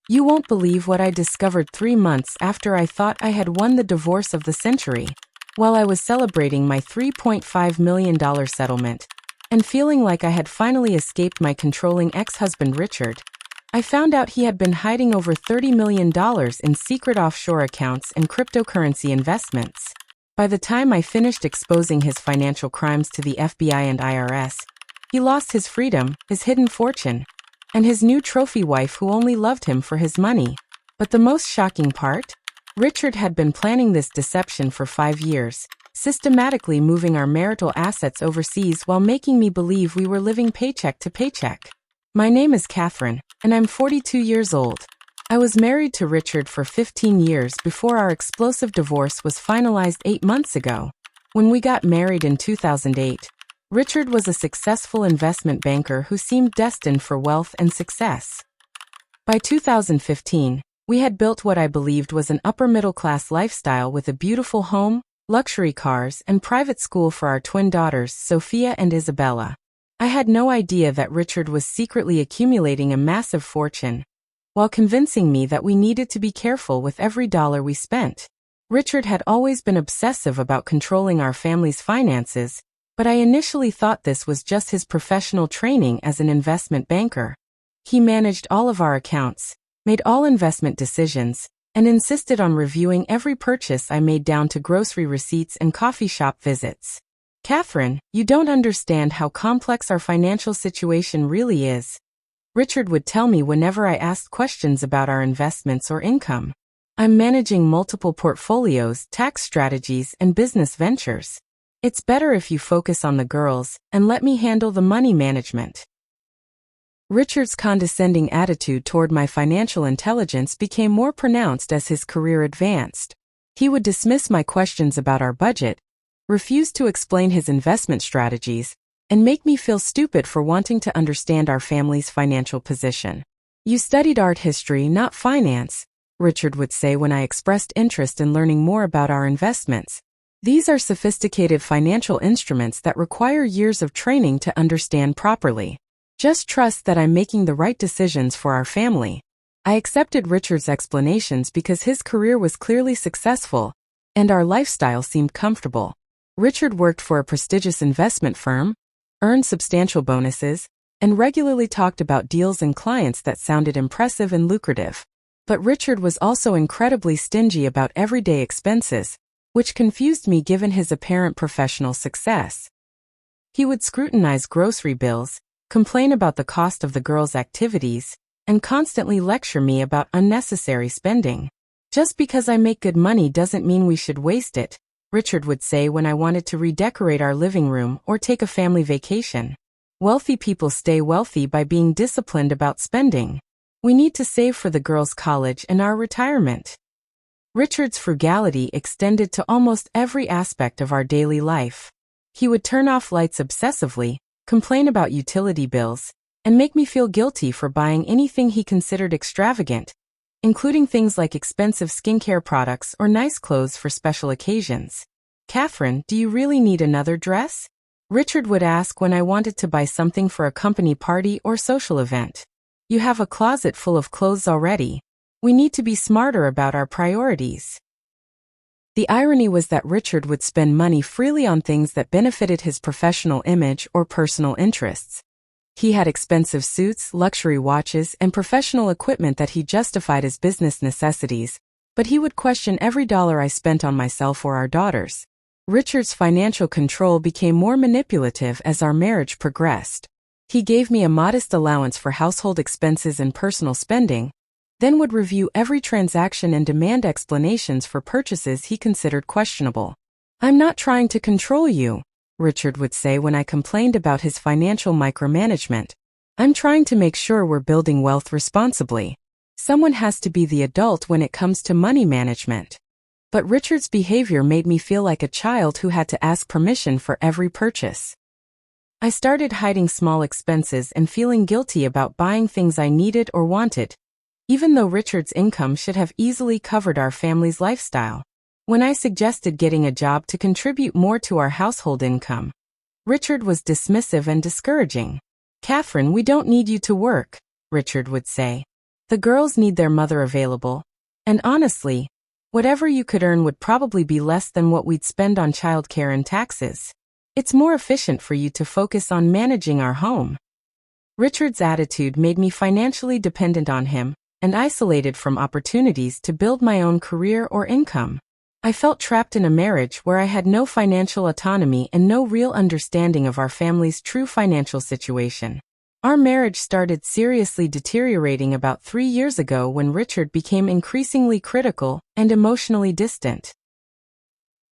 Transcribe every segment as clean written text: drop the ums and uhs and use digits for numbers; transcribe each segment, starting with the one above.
You won't believe what I discovered 3 months after I thought I had won the divorce of the century. While I was celebrating my $3.5 million settlement and feeling like I had finally escaped my controlling ex-husband Richard, I found out he had been hiding over $30 million in secret offshore accounts and cryptocurrency investments. By the time I finished exposing his financial crimes to the FBI and IRS, he lost his freedom, his hidden fortune, and his new trophy wife who only loved him for his money. But the most shocking part? Richard had been planning this deception for 5 years, systematically moving our marital assets overseas while making me believe we were living paycheck to paycheck. My name is Catherine, and I'm 42 years old. I was married to Richard for 15 years before our explosive divorce was finalized 8 months ago. When we got married in 2008, Richard was a successful investment banker who seemed destined for wealth and success. By 2015, we had built what I believed was an upper-middle-class lifestyle with a beautiful home, luxury cars, and private school for our twin daughters, Sophia and Isabella. I had no idea that Richard was secretly accumulating a massive fortune, while convincing me that we needed to be careful with every dollar we spent. Richard had always been obsessive about controlling our family's finances, but I initially thought this was just his professional training as an investment banker. He managed all of our accounts, made all investment decisions, and insisted on reviewing every purchase I made down to grocery receipts and coffee shop visits. Catherine, you don't understand how complex our financial situation really is, Richard would tell me whenever I asked questions about our investments or income. I'm managing multiple portfolios, tax strategies, and business ventures. It's better if you focus on the girls and let me handle the money management. Richard's condescending attitude toward my financial intelligence became more pronounced as his career advanced. He would dismiss my questions about our budget, refuse to explain his investment strategies, and make me feel stupid for wanting to understand our family's financial position. You studied art history, not finance, Richard would say when I expressed interest in learning more about our investments. These are sophisticated financial instruments that require years of training to understand properly. Just trust that I'm making the right decisions for our family. I accepted Richard's explanations because his career was clearly successful, and our lifestyle seemed comfortable. Richard worked for a prestigious investment firm, earned substantial bonuses, and regularly talked about deals and clients that sounded impressive and lucrative. But Richard was also incredibly stingy about everyday expenses, which confused me given his apparent professional success. He would scrutinize grocery bills, complain about the cost of the girls' activities, and constantly lecture me about unnecessary spending. Just because I make good money doesn't mean we should waste it, Richard would say when I wanted to redecorate our living room or take a family vacation. Wealthy people stay wealthy by being disciplined about spending. We need to save for the girls' college and our retirement. Richard's frugality extended to almost every aspect of our daily life. He would turn off lights obsessively, complain about utility bills, and make me feel guilty for buying anything he considered extravagant, including things like expensive skincare products or nice clothes for special occasions. Catherine, do you really need another dress? Richard would ask when I wanted to buy something for a company party or social event. You have a closet full of clothes already. We need to be smarter about our priorities. The irony was that Richard would spend money freely on things that benefited his professional image or personal interests. He had expensive suits, luxury watches, and professional equipment that he justified as business necessities, but he would question every dollar I spent on myself or our daughters. Richard's financial control became more manipulative as our marriage progressed. He gave me a modest allowance for household expenses and personal spending, then would review every transaction and demand explanations for purchases he considered questionable. I'm not trying to control you, Richard would say when I complained about his financial micromanagement. I'm trying to make sure we're building wealth responsibly. Someone has to be the adult when it comes to money management. But Richard's behavior made me feel like a child who had to ask permission for every purchase. I started hiding small expenses and feeling guilty about buying things I needed or wanted, even though Richard's income should have easily covered our family's lifestyle. When I suggested getting a job to contribute more to our household income, Richard was dismissive and discouraging. Catherine, we don't need you to work, Richard would say. The girls need their mother available. And honestly, whatever you could earn would probably be less than what we'd spend on childcare and taxes. It's more efficient for you to focus on managing our home. Richard's attitude made me financially dependent on him and isolated from opportunities to build my own career or income. I felt trapped in a marriage where I had no financial autonomy and no real understanding of our family's true financial situation. Our marriage started seriously deteriorating about 3 years ago when Richard became increasingly critical and emotionally distant.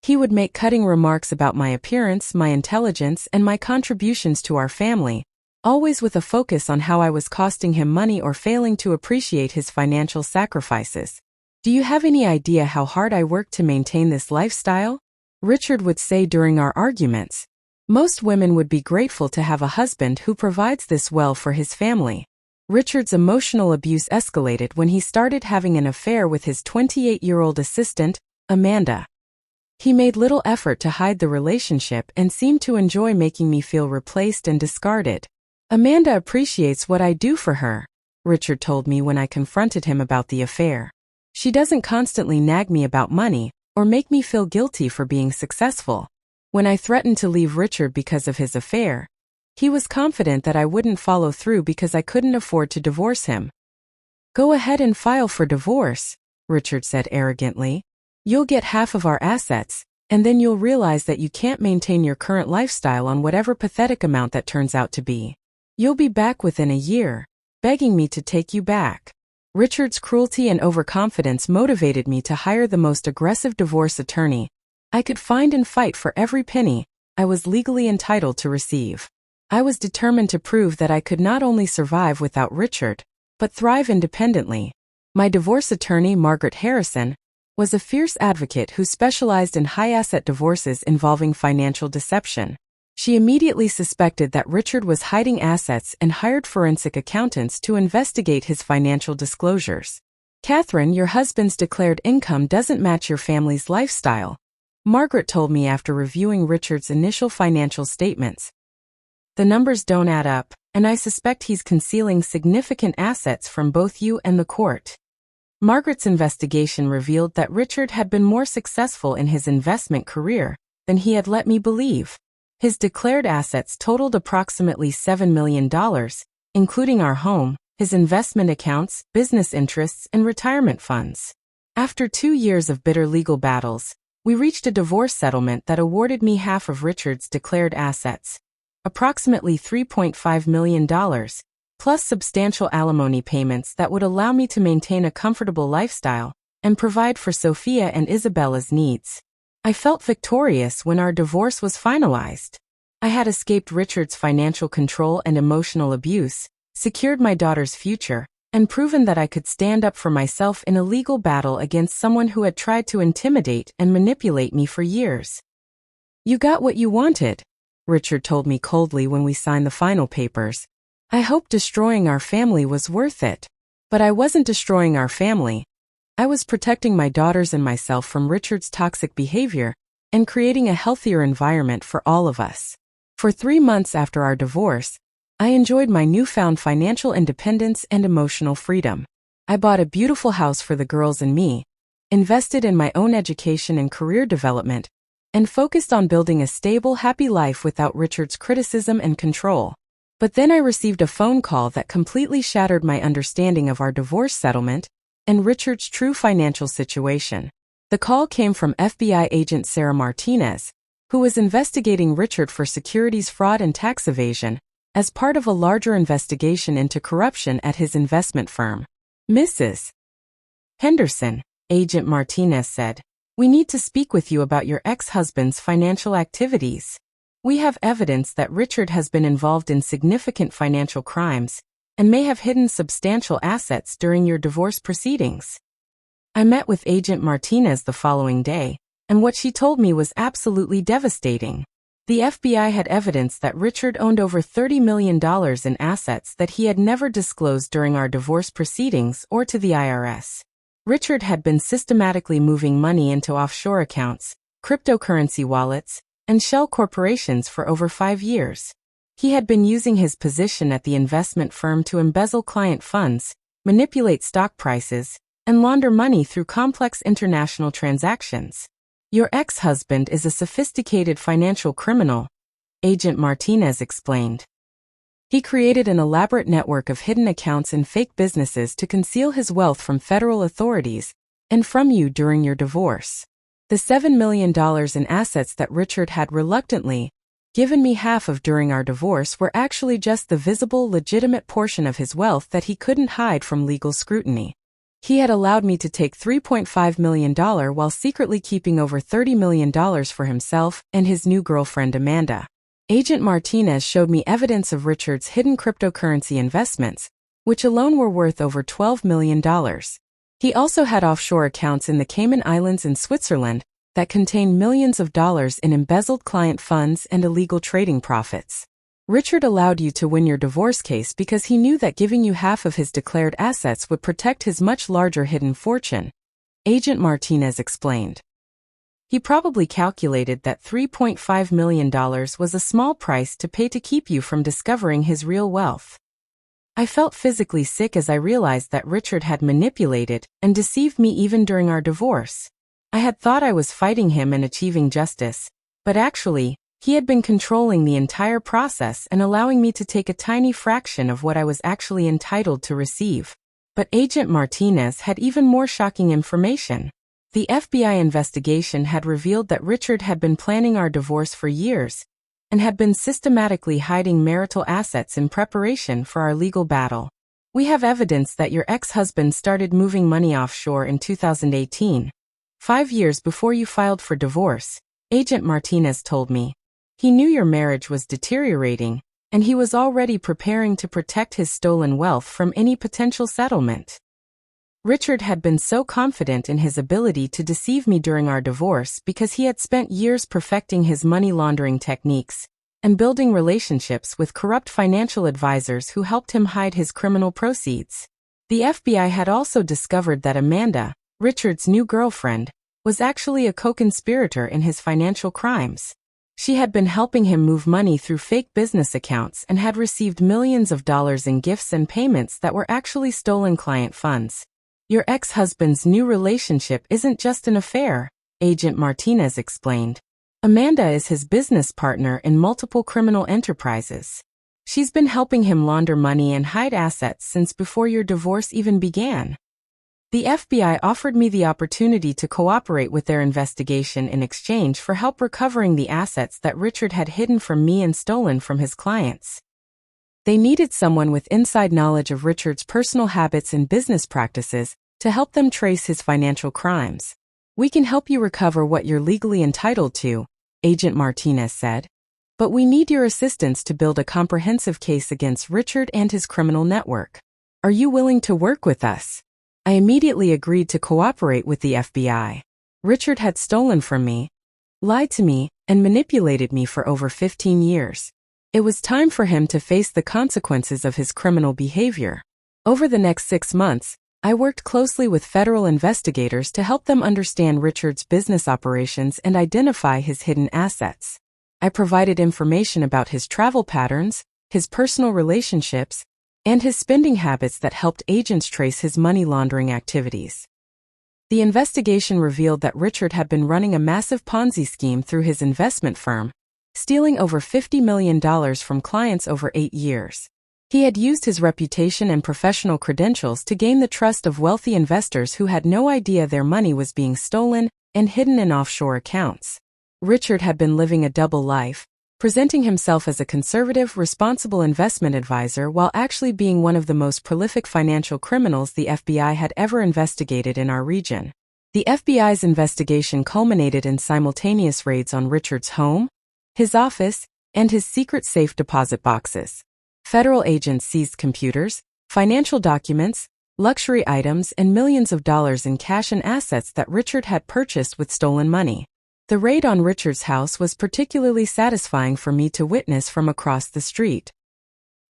He would make cutting remarks about my appearance, my intelligence, and my contributions to our family, always with a focus on how I was costing him money or failing to appreciate his financial sacrifices. "Do you have any idea how hard I work to maintain this lifestyle?" Richard would say during our arguments. "Most women would be grateful to have a husband who provides this well for his family." Richard's emotional abuse escalated when he started having an affair with his 28-year-old assistant, Amanda. He made little effort to hide the relationship and seemed to enjoy making me feel replaced and discarded. "Amanda appreciates what I do for her," Richard told me when I confronted him about the affair. "She doesn't constantly nag me about money or make me feel guilty for being successful." When I threatened to leave Richard because of his affair, he was confident that I wouldn't follow through because I couldn't afford to divorce him. "Go ahead and file for divorce," Richard said arrogantly. "You'll get half of our assets, and then you'll realize that you can't maintain your current lifestyle on whatever pathetic amount that turns out to be. You'll be back within a year, begging me to take you back." Richard's cruelty and overconfidence motivated me to hire the most aggressive divorce attorney I could find and fight for every penny I was legally entitled to receive. I was determined to prove that I could not only survive without Richard, but thrive independently. My divorce attorney, Margaret Harrison, was a fierce advocate who specialized in high-asset divorces involving financial deception. She immediately suspected that Richard was hiding assets and hired forensic accountants to investigate his financial disclosures. "Catherine, your husband's declared income doesn't match your family's lifestyle," Margaret told me after reviewing Richard's initial financial statements. "The numbers don't add up, and I suspect he's concealing significant assets from both you and the court." Margaret's investigation revealed that Richard had been more successful in his investment career than he had let me believe. His declared assets totaled approximately $7 million, including our home, his investment accounts, business interests, and retirement funds. After 2 years of bitter legal battles, we reached a divorce settlement that awarded me half of Richard's declared assets, approximately $3.5 million, plus substantial alimony payments that would allow me to maintain a comfortable lifestyle and provide for Sophia and Isabella's needs. I felt victorious when our divorce was finalized. I had escaped Richard's financial control and emotional abuse, secured my daughter's future, and proven that I could stand up for myself in a legal battle against someone who had tried to intimidate and manipulate me for years. "You got what you wanted," Richard told me coldly when we signed the final papers. "I hope destroying our family was worth it." But I wasn't destroying our family. I was protecting my daughters and myself from Richard's toxic behavior and creating a healthier environment for all of us. For 3 months after our divorce, I enjoyed my newfound financial independence and emotional freedom. I bought a beautiful house for the girls and me, invested in my own education and career development, and focused on building a stable, happy life without Richard's criticism and control. But then I received a phone call that completely shattered my understanding of our divorce settlement and Richard's true financial situation. The call came from FBI agent Sarah Martinez, who was investigating Richard for securities fraud and tax evasion as part of a larger investigation into corruption at his investment firm. "Mrs. Henderson," Agent Martinez said, "we need to speak with you about your ex-husband's financial activities. We have evidence that Richard has been involved in significant financial crimes and may have hidden substantial assets during your divorce proceedings." I met with Agent Martinez the following day, and what she told me was absolutely devastating. The FBI had evidence that Richard owned over $30 million in assets that he had never disclosed during our divorce proceedings or to the IRS. Richard had been systematically moving money into offshore accounts, cryptocurrency wallets, and shell corporations for over 5 years. He had been using his position at the investment firm to embezzle client funds, manipulate stock prices, and launder money through complex international transactions. Your ex-husband is a sophisticated financial criminal, Agent Martinez explained. He created an elaborate network of hidden accounts in fake businesses to conceal his wealth from federal authorities and from you during your divorce. The $7 million in assets that Richard had reluctantly given me half of during our divorce were actually just the visible, legitimate portion of his wealth that he couldn't hide from legal scrutiny. He had allowed me to take $3.5 million while secretly keeping over $30 million for himself and his new girlfriend Amanda. Agent Martinez showed me evidence of Richard's hidden cryptocurrency investments, which alone were worth over $12 million. He also had offshore accounts in the Cayman Islands and Switzerland that contained millions of dollars in embezzled client funds and illegal trading profits. Richard allowed you to win your divorce case because he knew that giving you half of his declared assets would protect his much larger hidden fortune, Agent Martinez explained. He probably calculated that $3.5 million was a small price to pay to keep you from discovering his real wealth. I felt physically sick as I realized that Richard had manipulated and deceived me even during our divorce. I had thought I was fighting him and achieving justice, but actually, he had been controlling the entire process and allowing me to take a tiny fraction of what I was actually entitled to receive. But Agent Martinez had even more shocking information. The FBI investigation had revealed that Richard had been planning our divorce for years and had been systematically hiding marital assets in preparation for our legal battle. We have evidence that your ex-husband started moving money offshore in 2018, 5 years before you filed for divorce, Agent Martinez told me. He knew your marriage was deteriorating, and he was already preparing to protect his stolen wealth from any potential settlement. Richard had been so confident in his ability to deceive me during our divorce because he had spent years perfecting his money laundering techniques and building relationships with corrupt financial advisors who helped him hide his criminal proceeds. The FBI had also discovered that Amanda, Richard's new girlfriend, was actually a co-conspirator in his financial crimes. She had been helping him move money through fake business accounts and had received millions of dollars in gifts and payments that were actually stolen client funds. Your ex-husband's new relationship isn't just an affair, Agent Martinez explained. Amanda is his business partner in multiple criminal enterprises. She's been helping him launder money and hide assets since before your divorce even began. The FBI offered me the opportunity to cooperate with their investigation in exchange for help recovering the assets that Richard had hidden from me and stolen from his clients. They needed someone with inside knowledge of Richard's personal habits and business practices to help them trace his financial crimes. We can help you recover what you're legally entitled to, Agent Martinez said. But we need your assistance to build a comprehensive case against Richard and his criminal network. Are you willing to work with us? I immediately agreed to cooperate with the FBI. Richard had stolen from me, lied to me, and manipulated me for over 15 years. It was time for him to face the consequences of his criminal behavior. Over the next 6 months, I worked closely with federal investigators to help them understand Richard's business operations and identify his hidden assets. I provided information about his travel patterns, his personal relationships, and his spending habits that helped agents trace his money laundering activities. The investigation revealed that Richard had been running a massive Ponzi scheme through his investment firm, stealing over $50 million from clients over 8 years. He had used his reputation and professional credentials to gain the trust of wealthy investors who had no idea their money was being stolen and hidden in offshore accounts. Richard had been living a double life, presenting himself as a conservative, responsible investment advisor while actually being one of the most prolific financial criminals the FBI had ever investigated in our region. The FBI's investigation culminated in simultaneous raids on Richard's home, his office, and his secret safe deposit boxes. Federal agents seized computers, financial documents, luxury items, and millions of dollars in cash and assets that Richard had purchased with stolen money. The raid on Richard's house was particularly satisfying for me to witness from across the street.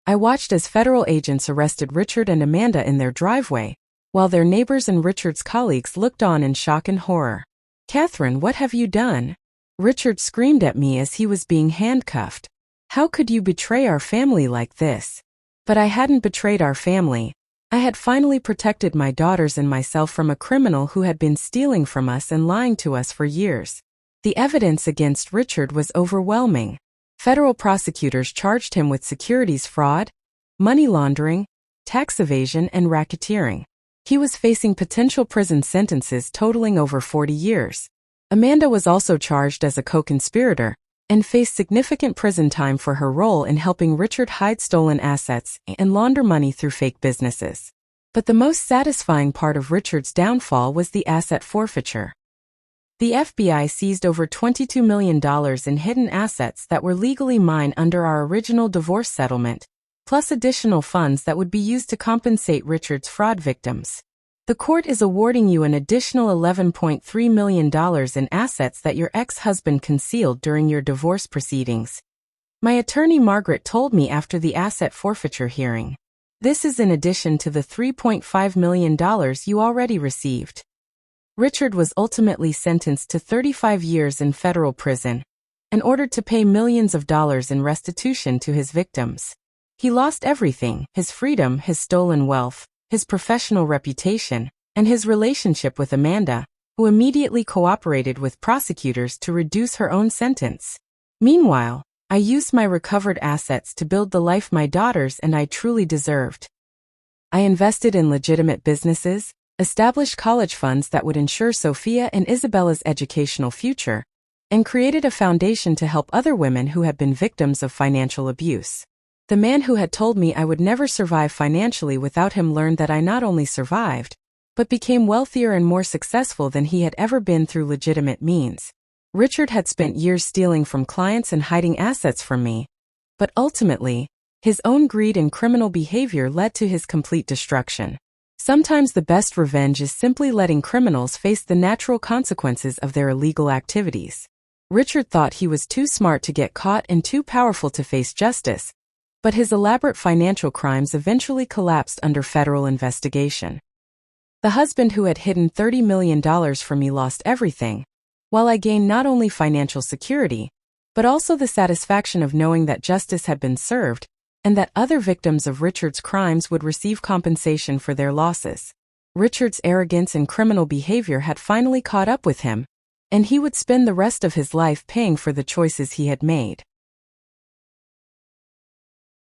I watched as federal agents arrested Richard and Amanda in their driveway, while their neighbors and Richard's colleagues looked on in shock and horror. "Catherine, what have you done?" Richard screamed at me as he was being handcuffed. "How could you betray our family like this?" But I hadn't betrayed our family. I had finally protected my daughters and myself from a criminal who had been stealing from us and lying to us for years. The evidence against Richard was overwhelming. Federal prosecutors charged him with securities fraud, money laundering, tax evasion, and racketeering. He was facing potential prison sentences totaling over 40 years. Amanda was also charged as a co-conspirator and faced significant prison time for her role in helping Richard hide stolen assets and launder money through fake businesses. But the most satisfying part of Richard's downfall was the asset forfeiture. The FBI seized over $22 million in hidden assets that were legally mine under our original divorce settlement, plus additional funds that would be used to compensate Richard's fraud victims. The court is awarding you an additional $11.3 million in assets that your ex-husband concealed during your divorce proceedings. My attorney Margaret told me after the asset forfeiture hearing. This is in addition to the $3.5 million you already received. Richard was ultimately sentenced to 35 years in federal prison and ordered to pay millions of dollars in restitution to his victims. He lost everything: his freedom, his stolen wealth, his professional reputation, and his relationship with Amanda, who immediately cooperated with prosecutors to reduce her own sentence. Meanwhile, I used my recovered assets to build the life my daughters and I truly deserved. I invested in legitimate businesses, established college funds that would ensure Sophia and Isabella's educational future, and created a foundation to help other women who had been victims of financial abuse. The man who had told me I would never survive financially without him learned that I not only survived, but became wealthier and more successful than he had ever been through legitimate means. Richard had spent years stealing from clients and hiding assets from me, but ultimately, his own greed and criminal behavior led to his complete destruction. Sometimes the best revenge is simply letting criminals face the natural consequences of their illegal activities. Richard thought he was too smart to get caught and too powerful to face justice, but his elaborate financial crimes eventually collapsed under federal investigation. The husband who had hidden $30 million from me lost everything, while I gained not only financial security, but also the satisfaction of knowing that justice had been served and that other victims of Richard's crimes would receive compensation for their losses. Richard's arrogance and criminal behavior had finally caught up with him, and he would spend the rest of his life paying for the choices he had made.